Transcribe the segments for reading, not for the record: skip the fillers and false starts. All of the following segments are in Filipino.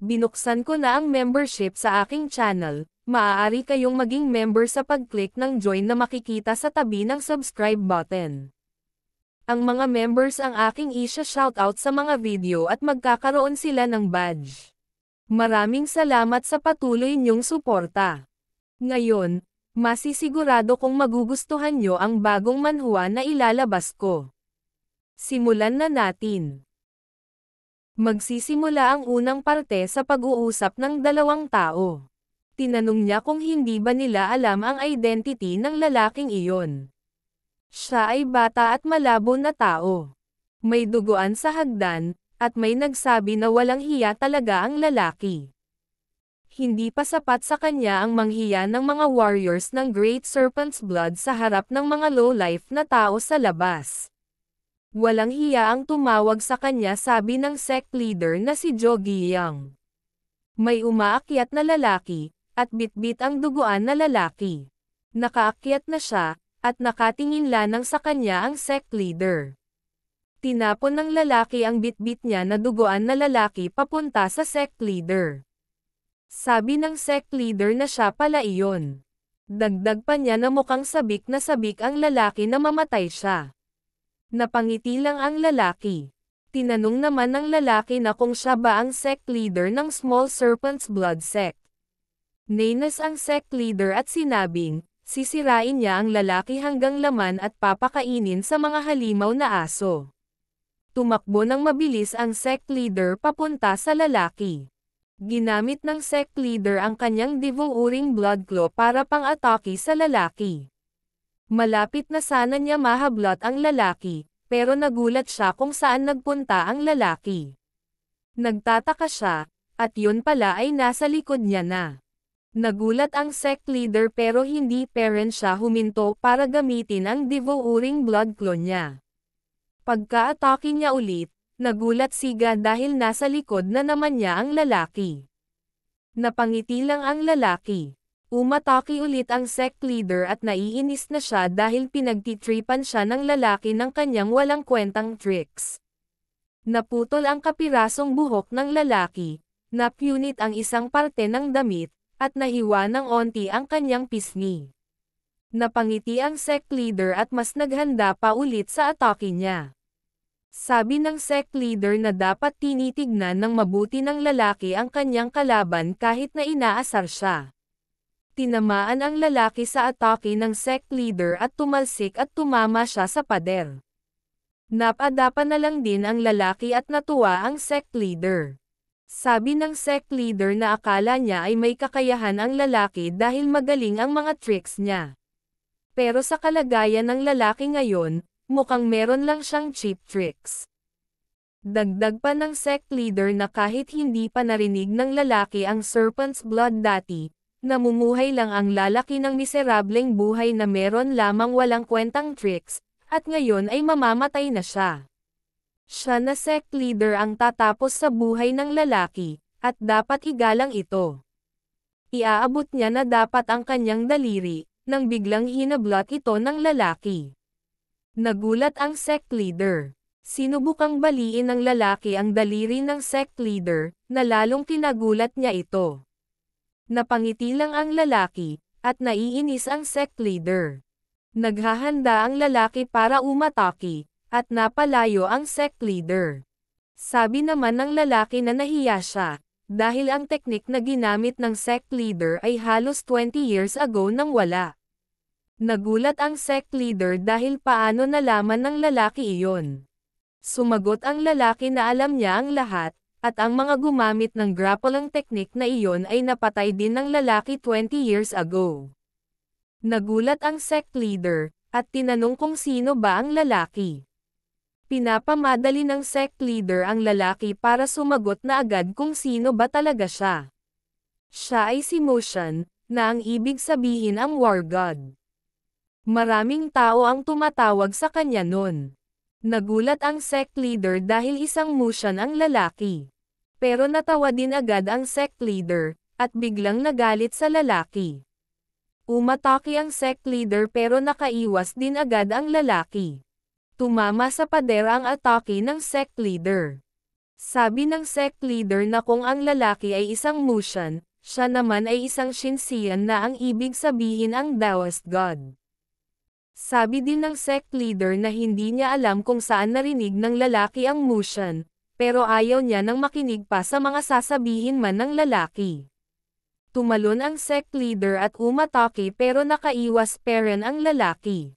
Binuksan ko na ang membership sa aking channel. Maaari kayong maging member sa pag-click ng join na makikita sa tabi ng subscribe button. Ang mga members ang aking isa-shoutout sa mga video at magkakaroon sila ng badge. Maraming salamat sa patuloy niyong suporta. Ngayon, masisigurado kong magugustuhan niyo ang bagong manhwa na ilalabas ko. Simulan na natin. Magsisimula ang unang parte sa pag-uusap ng dalawang tao. Tinanong niya kung hindi ba nila alam ang identity ng lalaking iyon. Siya ay bata at malabo na tao. May duguan sa hagdan, at may nagsabi na walang hiya talaga ang lalaki. Hindi pa sapat sa kanya ang manghiya ng mga warriors ng Great Serpent's Blood sa harap ng mga low-life na tao sa labas. Walang hiya ang tumawag sa kanya, sabi ng sect leader na si Jo Giyang. May umaakyat na lalaki, at bitbit ang duguan na lalaki. Nakaakyat na siya, at nakatingin lanang sa kanya ang sect leader. Tinapon ng lalaki ang bitbit niya na duguan na lalaki papunta sa sect leader. Sabi ng sect leader na siya pala iyon. Dagdag pa niya na mukhang sabik ang lalaki na mamatay siya. Napangiti lang ang lalaki. Tinanong naman ng lalaki na kung siya ba ang sect leader ng Small Serpent's Blood sect. Nainas ang sect leader at sinabing, sisirain niya ang lalaki hanggang laman at papakainin sa mga halimaw na aso. Tumakbo ng mabilis ang sect leader papunta sa lalaki. Ginamit ng sect leader ang kanyang devouring blood claw para pang-atake sa lalaki. Malapit na sana niya mahablot ang lalaki, pero nagulat siya kung saan nagpunta ang lalaki. Nagtataka siya, at yun pala ay nasa likod niya na. Nagulat ang sect leader pero hindi parent siya huminto para gamitin ang devouring blood claw niya. Pagka-atake niya ulit, nagulat siya dahil nasa likod na naman niya ang lalaki. Napangiti lang ang lalaki. Umatake ulit ang sect leader at naiinis na siya dahil pinagtitripan siya ng lalaki ng kanyang walang kwentang tricks. Naputol ang kapirasong buhok ng lalaki, napunit ang isang parte ng damit, at nahiwa ng onti ang kanyang pisngi. Napangiti ang sect leader at mas naghanda pa ulit sa atake niya. Sabi ng sect leader na dapat tinitignan ng mabuti ng lalaki ang kanyang kalaban kahit na inaasar siya. Tinamaan ang lalaki sa atake ng sect leader at tumalsik at tumama siya sa pader. Napadapa na lang din ang lalaki at natuwa ang sect leader. Sabi ng sect leader na akala niya ay may kakayahan ang lalaki dahil magaling ang mga tricks niya. Pero sa kalagayan ng lalaki ngayon, mukhang meron lang siyang cheap tricks. Dagdag pa ng sect leader na kahit hindi pa narinig ng lalaki ang Serpent's Blood dati, namumuhay lang ang lalaki ng miserableng buhay na meron lamang walang kwentang tricks, at ngayon ay mamamatay na siya. Siya na sect leader ang tatapos sa buhay ng lalaki, at dapat igalang ito. Iaabot niya na dapat ang kanyang daliri, nang biglang hinablot ito ng lalaki. Nagulat ang sect leader. Sinubukang baliin ng lalaki ang daliri ng sect leader, na lalong kinagulat niya ito. Napangiti lang ang lalaki, at naiinis ang sect leader. Naghahanda ang lalaki para umatake, at napalayo ang sect leader. Sabi naman ng lalaki na nahiya siya, dahil ang teknik na ginamit ng sect leader ay halos 20 years ago nang wala. Nagulat ang sect leader dahil paano nalaman ng lalaki iyon. Sumagot ang lalaki na alam niya ang lahat, at ang mga gumamit ng grappling technique na iyon ay napatay din ng lalaki 20 years ago. Nagulat ang sect leader, at tinanong kung sino ba ang lalaki. Pinapamadali ng sect leader ang lalaki para sumagot na agad kung sino ba talaga siya. Siya ay si Mushan, na ang ibig sabihin ang war god. Maraming tao ang tumatawag sa kanya nun. Nagulat ang sect leader dahil isang Mushan ang lalaki. Pero natawa din agad ang sect leader, at biglang nagalit sa lalaki. Umatake ang sect leader pero nakaiwas din agad ang lalaki. Tumama sa pader ang atake ng sect leader. Sabi ng sect leader na kung ang lalaki ay isang Mushan, siya naman ay isang Shinsean na ang ibig sabihin ang Taoist God. Sabi din ng sect leader na hindi niya alam kung saan narinig ng lalaki ang Mushan, pero ayaw niya nang makinig pa sa mga sasabihin man ng lalaki. Tumalon ang sect leader at umatake pero nakaiwas pa rin ang lalaki.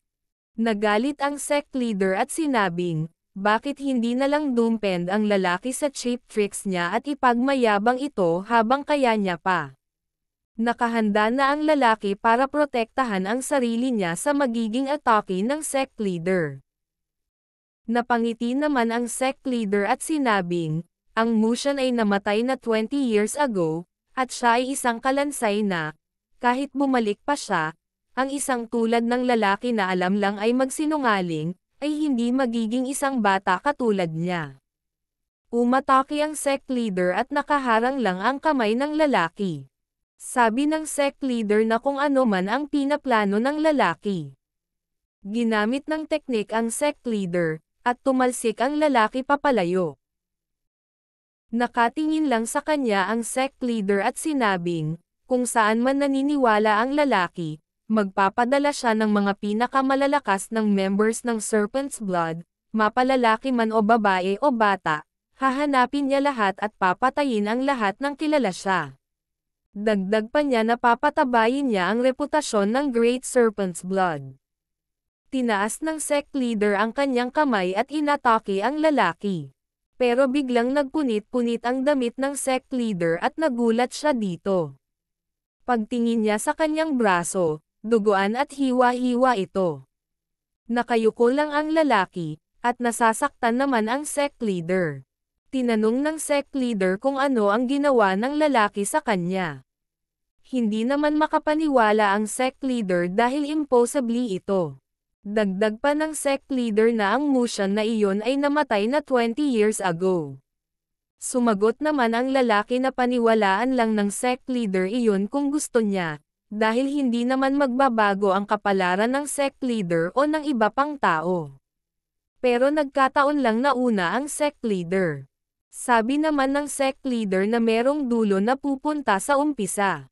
Nagalit ang sect leader at sinabing, bakit hindi na lang dumpend ang lalaki sa cheap tricks niya at ipagmayabang ito habang kaya niya pa. Nakahanda na ang lalaki para protektahan ang sarili niya sa magiging atake ng sect leader. Napangiti naman ang sect leader at sinabing, ang Mushan ay namatay na 20 years ago, at siya ay isang kalansay na, kahit bumalik pa siya, ang isang tulad ng lalaki na alam lang ay magsinungaling, ay hindi magiging isang bata katulad niya. Umatake ang sect leader at nakaharang lang ang kamay ng lalaki. Sabi ng sect leader na kung ano man ang pinaplano ng lalaki. Ginamit ng teknik ang sect leader, at tumalsik ang lalaki papalayo. Nakatingin lang sa kanya ang sect leader at sinabing, kung saan man naniniwala ang lalaki, magpapadala siya ng mga pinakamalalakas ng members ng Serpent's Blood, mapalalaki man o babae o bata, hahanapin niya lahat at papatayin ang lahat ng kilala siya. Dagdag pa niya na papatabayin niya ang reputasyon ng Great Serpent's Blood. Tinaas ng sect leader ang kanyang kamay at inatake ang lalaki. Pero biglang nagpunit-punit ang damit ng sect leader at nagulat siya dito. Pagtingin niya sa kanyang braso, duguan at hiwa-hiwa ito. Nakayuko lang ang lalaki, at nasasaktan naman ang sect leader. Tinanong ng sect leader kung ano ang ginawa ng lalaki sa kanya. Hindi naman makapaniwala ang sect leader dahil impossibly ito. Dagdag pa ng sect leader na ang Mushan na iyon ay namatay na 20 years ago. Sumagot naman ang lalaki na paniwalaan lang ng sect leader iyon kung gusto niya, dahil hindi naman magbabago ang kapalaran ng sect leader o ng iba pang tao. Pero nagkataon lang na una ang sect leader. Sabi naman ng sect leader na merong dulo na pupunta sa umpisa.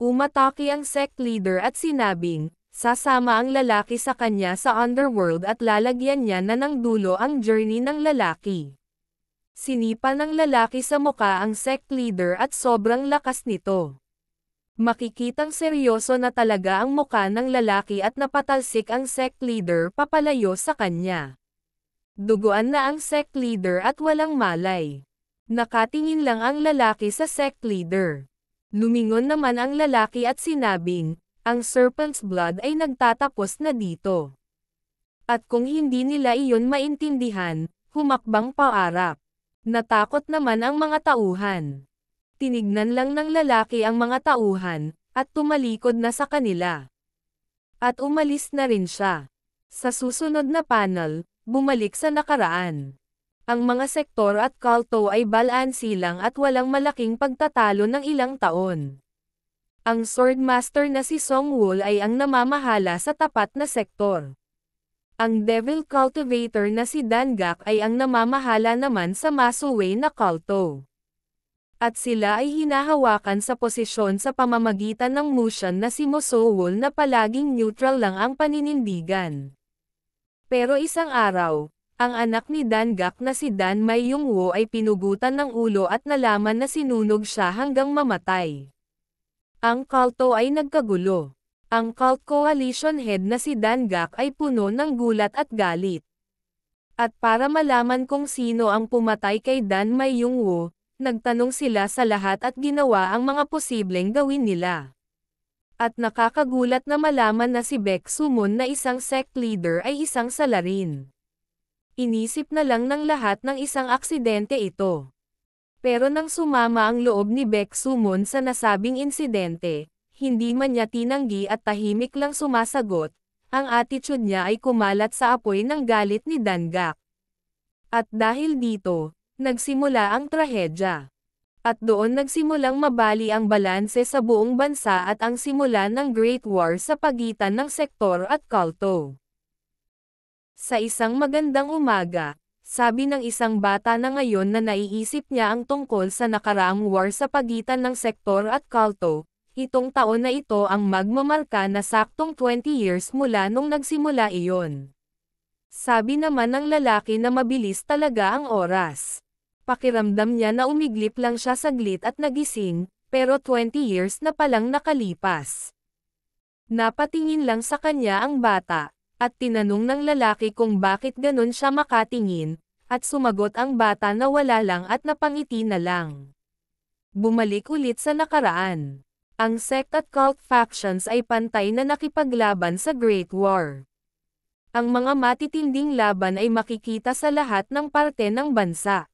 Umatake ang sect leader at sinabing, sasama ang lalaki sa kanya sa underworld at lalagyan niya na ng dulo ang journey ng lalaki. Sinipa ng lalaki sa muka ang sect leader at sobrang lakas nito. Makikitang seryoso na talaga ang muka ng lalaki at napatalsik ang sect leader papalayo sa kanya. Duguan na ang sect leader at walang malay. Nakatingin lang ang lalaki sa sect leader. Lumingon naman ang lalaki at sinabing, ang Serpent's Blood ay nagtatapos na dito. At kung hindi nila iyon maintindihan, humakbang paarap. Natakot naman ang mga tauhan. Tinignan lang ng lalaki ang mga tauhan, at tumalikod na sa kanila. At umalis na rin siya. Sa susunod na panel, bumalik sa nakaraan. Ang mga sektor at kulto ay balansi lang at walang malaking pagtatalo ng ilang taon. Ang Swordmaster na si Songwoo ay ang namamahala sa tapat na sektor. Ang Devil Cultivator na si Dangak ay ang namamahala naman sa Masuway na kulto. At sila ay hinahawakan sa posisyon sa pamamagitan ng Mushan na si Mosowol na palaging neutral lang ang paninindigan. Pero isang araw, ang anak ni Dangak na si Dan Mai Yongwo ay pinugutan ng ulo at nalaman na sinunog siya hanggang mamatay. Ang kulto ay nagkagulo. Ang cult coalition head na si Dangak ay puno ng gulat at galit. At para malaman kung sino ang pumatay kay Dan Mai Yongwo, nagtanong sila sa lahat at ginawa ang mga posibleng gawin nila. At nakakagulat na malaman na si Baek Sumon na isang sect leader ay isang salarin. Inisip na lang ng lahat ng isang aksidente ito. Pero nang sumama ang loob ni Baek Sumon sa nasabing insidente, hindi man niya tinanggi at tahimik lang sumasagot, ang attitude niya ay kumalat sa apoy ng galit ni Dangak. At dahil dito, nagsimula ang trahedya. At doon nagsimulang mabali ang balanse sa buong bansa at ang simula ng Great War sa pagitan ng sektor at kulto. Sa isang magandang umaga, sabi ng isang bata na ngayon na naiisip niya ang tungkol sa nakaraang war sa pagitan ng sektor at kulto, itong taon na ito ang magmamarka na saktong 20 years mula nung nagsimula iyon. Sabi naman ng lalaki na mabilis talaga ang oras. Pakiramdam niya na umiglip lang siya saglit at nagising, pero 20 years na palang nakalipas. Napatingin lang sa kanya ang bata, at tinanong ng lalaki kung bakit ganun siya makatingin, at sumagot ang bata na wala lang at napangiti na lang. Bumalik ulit sa nakaraan. Ang sect at cult factions ay pantay na nakipaglaban sa Great War. Ang mga matitinding laban ay makikita sa lahat ng parte ng bansa.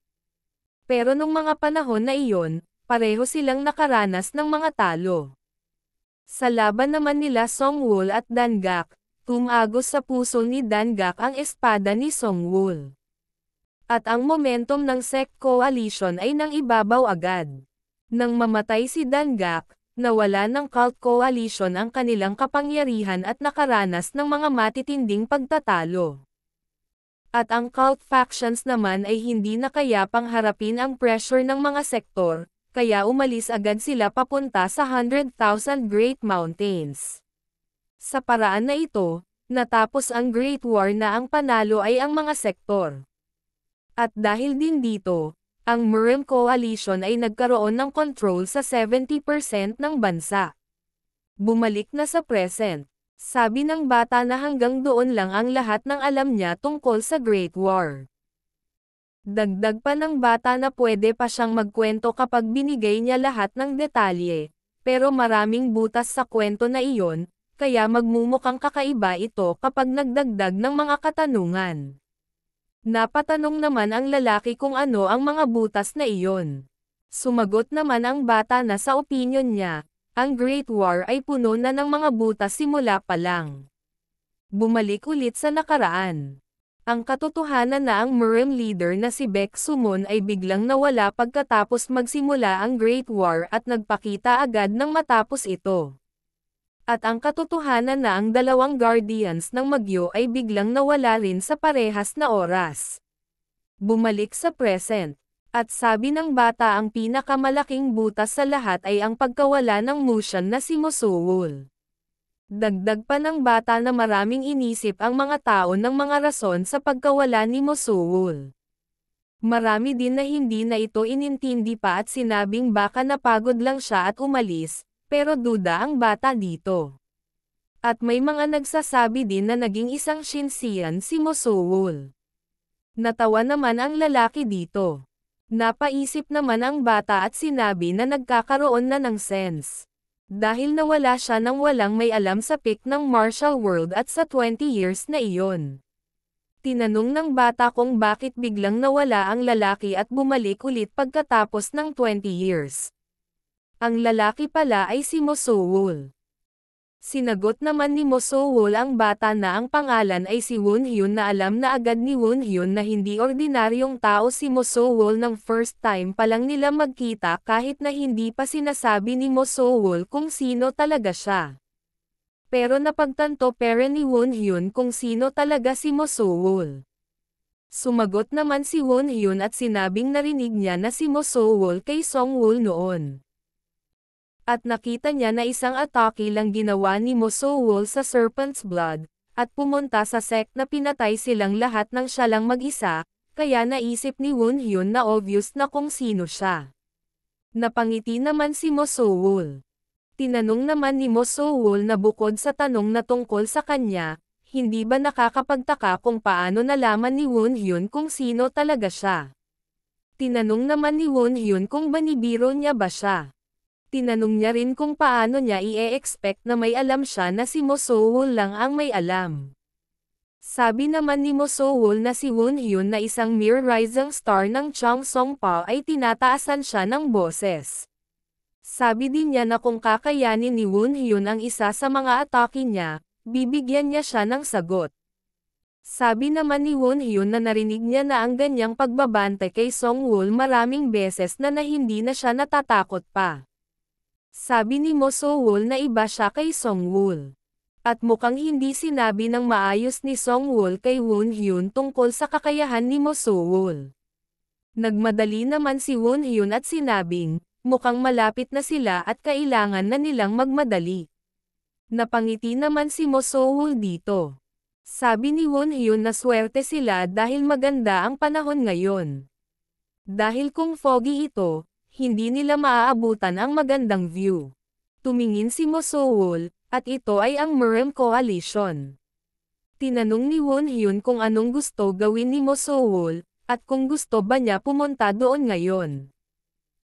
Pero nung mga panahon na iyon, pareho silang nakaranas ng mga talo. Sa laban naman nila Songwoo at Dangak, tumagos sa puso ni Dangak ang espada ni Songwoo. At ang momentum ng sect coalition ay nang ibabaw agad. Nang mamatay si Dangak, nawala ng cult coalition ang kanilang kapangyarihan at nakaranas ng mga matitinding pagtatalo. At ang cult factions naman ay hindi na kaya pangharapin ang pressure ng mga sektor, kaya umalis agad sila papunta sa 100,000 Great Mountains. Sa paraan na ito, natapos ang Great War na ang panalo ay ang mga sektor. At dahil din dito, ang Murem Coalition ay nagkaroon ng control sa 70% ng bansa. Bumalik na sa present. Sabi ng bata na hanggang doon lang ang lahat ng alam niya tungkol sa Great War. Dagdag pa ng bata na pwede pa siyang magkwento kapag binigay niya lahat ng detalye, pero maraming butas sa kwento na iyon, kaya magmumukhang kakaiba ito kapag nagdagdag ng mga katanungan. Napatanong naman ang lalaki kung ano ang mga butas na iyon. Sumagot naman ang bata na sa opinyon niya, ang Great War ay puno na ng mga butas simula pa lang. Bumalik ulit sa nakaraan. Ang katotohanan na ang Murem leader na si Baek Sumon ay biglang nawala pagkatapos magsimula ang Great War at nagpakita agad nang matapos ito. At ang katotohanan na ang dalawang guardians ng Magyo ay biglang nawala rin sa parehas na oras. Bumalik sa present. At sabi ng bata ang pinakamalaking butas sa lahat ay ang pagkawala ng Mushan na si Mosuwul. Dagdag pa ng bata na maraming inisip ang mga tao ng mga rason sa pagkawala ni Mosuwul. Marami din na hindi na ito inintindi pa at sinabing baka napagod lang siya at umalis, pero duda ang bata dito. At may mga nagsasabi din na naging isang Shinsean si Mosuwul. Natawa naman ang lalaki dito. Napaisip naman ang bata at sinabi na nagkakaroon na ng sense. Dahil nawala siya nang walang may alam sa peak ng martial world at sa 20 years na iyon. Tinanong ng bata kung bakit biglang nawala ang lalaki at bumalik ulit pagkatapos ng 20 years. Ang lalaki pala ay si Mosuwul. Sinagot naman ni Mosuwul ang bata na ang pangalan ay si Wonhyun na alam na agad ni Wonhyun na hindi ordinaryong tao si Mosuwul ng first time pa lang nila magkita kahit na hindi pa sinasabi ni Mosuwul kung sino talaga siya. Pero napagtanto pera ni Wonhyun kung sino talaga si Mosuwul. Sumagot naman si Wonhyun at sinabing narinig niya na si Mosuwul kay Songwoo noon. At nakita niya na isang atake lang ginawa ni Mosuwul sa Serpent's Blood, at pumunta sa sect na pinatay silang lahat ng siya lang mag-isa, kaya naisip ni Wonhyun na obvious na kung sino siya. Napangiti naman si Mosuwul. Tinanong naman ni Mosuwul na bukod sa tanong na tungkol sa kanya, hindi ba nakakapagtaka kung paano nalaman ni Wonhyun kung sino talaga siya? Tinanong naman ni Wonhyun kung banibiro niya ba siya. Tinanong niya rin kung paano niya i-expect na may alam siya na si Mosuwul lang ang may alam. Sabi naman ni Mosuwul na si Wonhyun na isang mere rising star ng Changsongpa ay tinataasan siya ng boses. Sabi din niya na kung kakayanin ni Wonhyun ang isa sa mga atake niya, bibigyan niya siya ng sagot. Sabi naman ni Won-hyun na narinig niya na ang ganyang pagbabante kay Song-woo maraming beses na hindi na siya natatakot pa. Sabi ni Mo So-woo na iba siya kay Song-woo. At mukhang hindi sinabi ng maayos ni Song-woo kay Won-hyun tungkol sa kakayahan ni Mo So-woo. Nagmadali naman si Won-hyun at sinabing, mukhang malapit na sila at kailangan na nilang magmadali. Napangiti naman si Mo So-woo dito. Sabi ni Won-hyun na swerte sila dahil maganda ang panahon ngayon. Dahil kung foggy ito, hindi nila maaabutan ang magandang view. Tumingin si Mo So-woo, at ito ay ang Murem Coalition. Tinanong ni Won-hyun kung anong gusto gawin ni Mo So-woo, at kung gusto ba niya pumunta doon ngayon.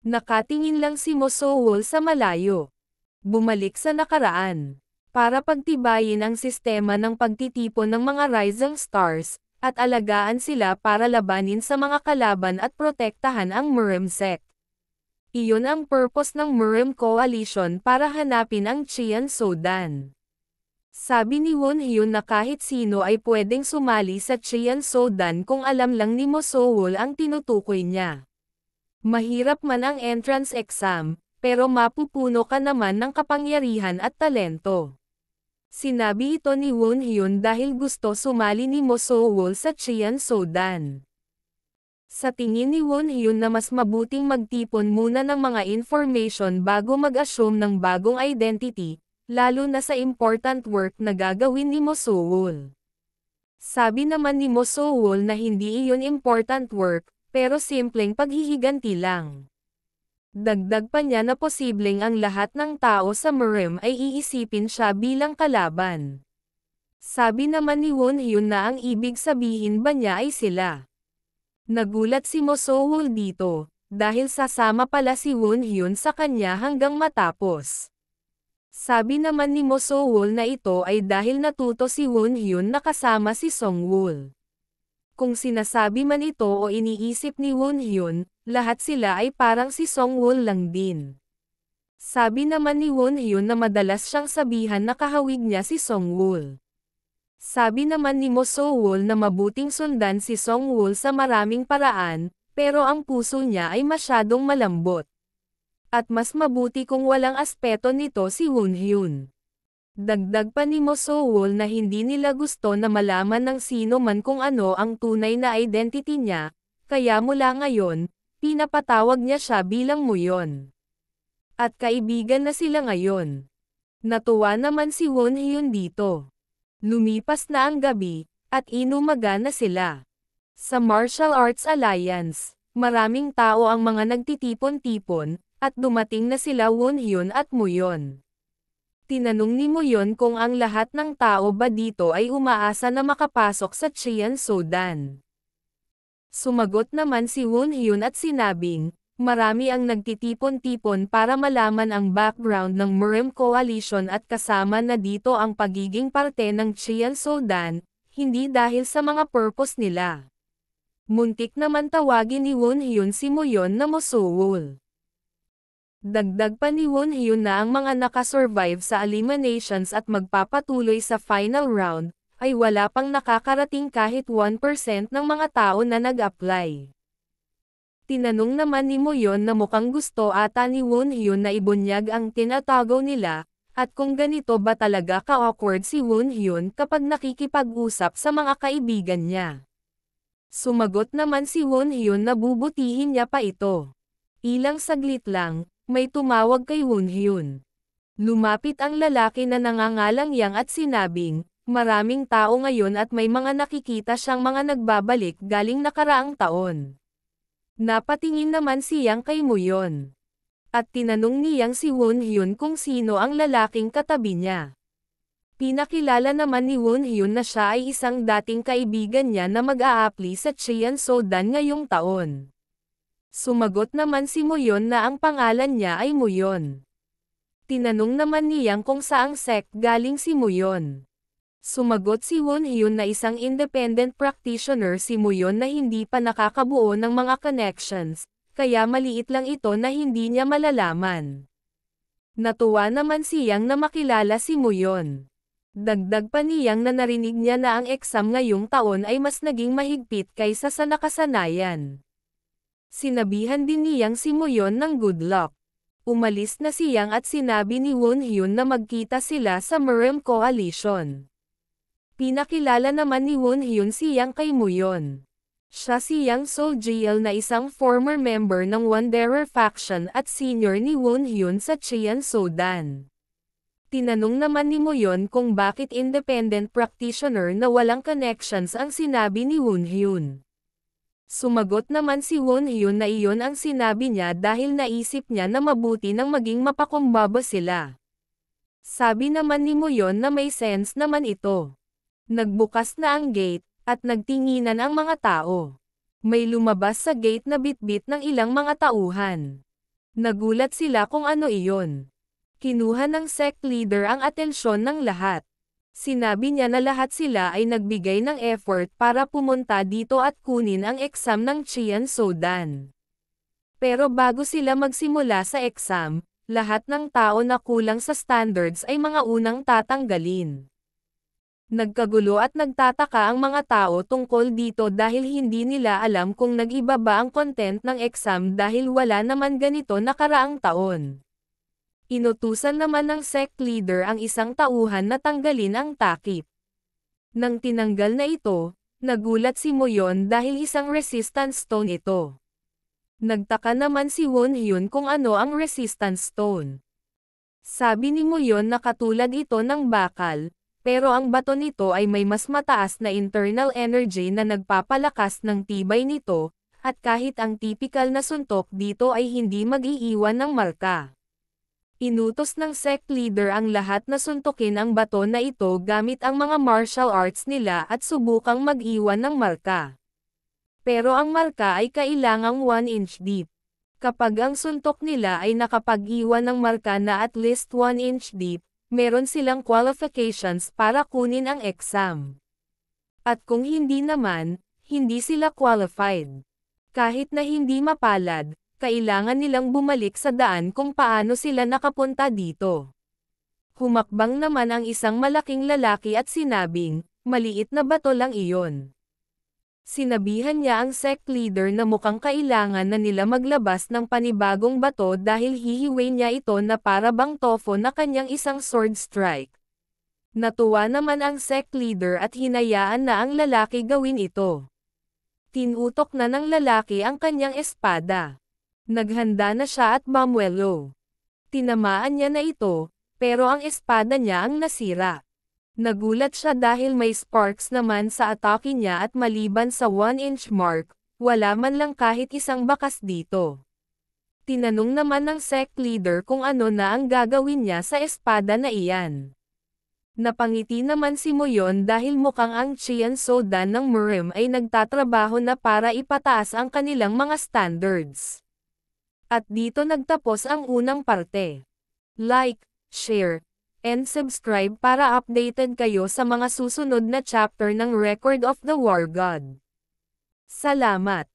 Nakatingin lang si Mo So-woo sa malayo. Bumalik sa nakaraan. Para pagtibayin ang sistema ng pagtitipon ng mga rising stars, at alagaan sila para labanin sa mga kalaban at protektahan ang Murem sect. Iyon ang purpose ng Murem Coalition para hanapin ang Cheon So-dan. Sabi ni Won-hyun na kahit sino ay pwedeng sumali sa Cheon So-dan kung alam lang ni Mo So-woo ang tinutukoy niya. Mahirap man ang entrance exam, pero mapupuno ka naman ng kapangyarihan at talento. Sinabi ito ni Won-hyun dahil gusto sumali ni Mo So-woo sa Cheon So-dan. Sa tingin ni Won-hyun na mas mabuting magtipon muna ng mga information bago mag-assume ng bagong identity, lalo na sa important work na gagawin ni Mo So-woo. Sabi naman ni Mo So-woo na hindi iyon important work, pero simpleng paghihiganti lang. Dagdag pa niya na posibleng ang lahat ng tao sa Murem ay iisipin siya bilang kalaban. Sabi naman ni Won-hyun na ang ibig sabihin ba niya ay sila. Nagulat si Mo So-woo dito, dahil sasama pala si Won-hyun sa kanya hanggang matapos. Sabi naman ni Mo So-woo na ito ay dahil natuto si Won-hyun na kasama si Song-woo. Kung sinasabi man ito o iniisip ni Won-hyun, lahat sila ay parang si Song-woo lang din. Sabi naman ni Won-hyun na madalas siyang sabihan na kahawig niya si Song-woo. Sabi naman ni Mo So-woo na mabuting sundan si Song-woo sa maraming paraan, pero ang puso niya ay masyadong malambot. At mas mabuti kung walang aspeto nito si Won-hyun. Dagdag pa ni Mo So-woo na hindi nila gusto na malaman ng sino man kung ano ang tunay na identity niya, kaya mula ngayon, pinapatawag niya siya bilang Muyon. At kaibigan na sila ngayon. Natuwa naman si Won-hyun dito. Lumipas na ang gabi, at inumaga na sila. Sa Martial Arts Alliance, maraming tao ang mga nagtitipon-tipon, at dumating na sila Won-hyun at Muyon. Tinanong ni Muyon kung ang lahat ng tao ba dito ay umaasa na makapasok sa Cheon So-dan. Sumagot naman si Won-hyun at sinabing, marami ang nagtitipon-tipon para malaman ang background ng Murem Coalition at kasama na dito ang pagiging parte ng Cheon So-dan, hindi dahil sa mga purpose nila. Muntik naman tawagin ni Won-hyun si Muyon na Mo So-woo. Dagdag pa ni Won-hyun na ang mga nakasurvive sa eliminations at magpapatuloy sa final round, ay wala pang nakakarating kahit 1% ng mga tao na nag-apply. Tinanong naman ni Muyon na mukhang gusto ata ni Won-hyun na ibunyag ang tinatago nila, at kung ganito ba talaga ka-awkward si Won-hyun kapag nakikipag-usap sa mga kaibigan niya. Sumagot naman si Won-hyun na bubutihin niya pa ito. Ilang saglit lang, may tumawag kay Won-hyun. Lumapit ang lalaki na nangangalang Yang at sinabing, maraming tao ngayon at may mga nakikita siyang mga nagbabalik galing nakaraang taon. Napatingin naman si Yang kay Muyon. At tinanong ni Yang si Won-hyun kung sino ang lalaking katabi niya. Pinakilala naman ni Won-hyun na siya ay isang dating kaibigan niya na mag-a-apply sa Cheon So-dan ngayong taon. Sumagot naman si Muyon na ang pangalan niya ay Muyon. Tinanong naman ni Yang kung saang sect galing si Muyon. Sumagot si Won-hyun na isang independent practitioner si Muyon na hindi pa nakakabuo ng mga connections, kaya maliit lang ito na hindi niya malalaman. Natuwa naman si Yang na makilala si Muyon. Dagdag pa niyang na narinig niya na ang exam ngayong taon ay mas naging mahigpit kaysa sa nakasanayan. Sinabihan din niyang si Moyon ng good luck. Umalis na si Yang at sinabi ni Wonhyun na magkita sila sa Murem Coalition. Pinakilala naman ni Wonhyun si Yang kay Moyon. Siya si Yang Sol-jil na isang former member ng Wanderer faction at senior ni Wonhyun sa Cheon Sodan. Tinanong naman ni Moyon kung bakit independent practitioner na walang connections ang sinabi ni Wonhyun. Sumagot naman si Wonhyun na iyon ang sinabi niya dahil naisip niya na mabuti nang maging mapakumbaba sila. Sabi naman ni Moyon na may sense naman ito. Nagbukas na ang gate, at nagtinginan ang mga tao. May lumabas sa gate na bitbit ng ilang mga tauhan. Nagulat sila kung ano iyon. Kinuha ng sect leader ang atensyon ng lahat. Sinabi niya na lahat sila ay nagbigay ng effort para pumunta dito at kunin ang exam ng Cheon Sodan. Pero bago sila magsimula sa exam, lahat ng tao na kulang sa standards ay mga unang tatanggalin. Nagkagulo at nagtataka ang mga tao tungkol dito dahil hindi nila alam kung nag-iba ba ang content ng exam dahil wala naman ganito nakaraang taon. Inutusan naman ng sect leader ang isang tauhan na tanggalin ang takip. Nang tinanggal na ito, nagulat si Moyon dahil isang resistance stone ito. Nagtaka naman si Wonhyun kung ano ang resistance stone. Sabi ni Moyon na katulad ito ng bakal, pero ang bato nito ay may mas mataas na internal energy na nagpapalakas ng tibay nito, at kahit ang typical na suntok dito ay hindi mag-iiwan ng marka. Inutos ng sect leader ang lahat na suntukin ang bato na ito gamit ang mga martial arts nila at subukang mag-iwan ng marka. Pero ang marka ay kailangang 1 inch deep. Kapag ang suntok nila ay nakapag-iwan ng marka na at least 1 inch deep, meron silang qualifications para kunin ang exam. At kung hindi naman, hindi sila qualified. Kahit na hindi mapalad, kailangan nilang bumalik sa daan kung paano sila nakapunta dito. Humakbang naman ang isang malaking lalaki at sinabing, maliit na bato lang iyon. Sinabihan niya ang sect leader na mukhang kailangan na nila maglabas ng panibagong bato dahil hihiway niya ito na para bang tofu na kanyang isang sword strike. Natuwa naman ang sect leader at hinayaan na ang lalaki gawin ito. Tinutok na ng lalaki ang kanyang espada. Naghanda na siya at bumwelo. Tinamaan niya na ito, pero ang espada niya ang nasira. Nagulat siya dahil may sparks naman sa atake niya at maliban sa 1 inch mark, wala man lang kahit isang bakas dito. Tinanong naman ng sect leader kung ano na ang gagawin niya sa espada na iyan. Napangiti naman si Moyon dahil mukhang ang Cheon Sodan ng Murem ay nagtatrabaho na para ipataas ang kanilang mga standards. At dito nagtapos ang unang parte. Like, share, and subscribe para updated kayo sa mga susunod na chapter ng Record of the War God. Salamat!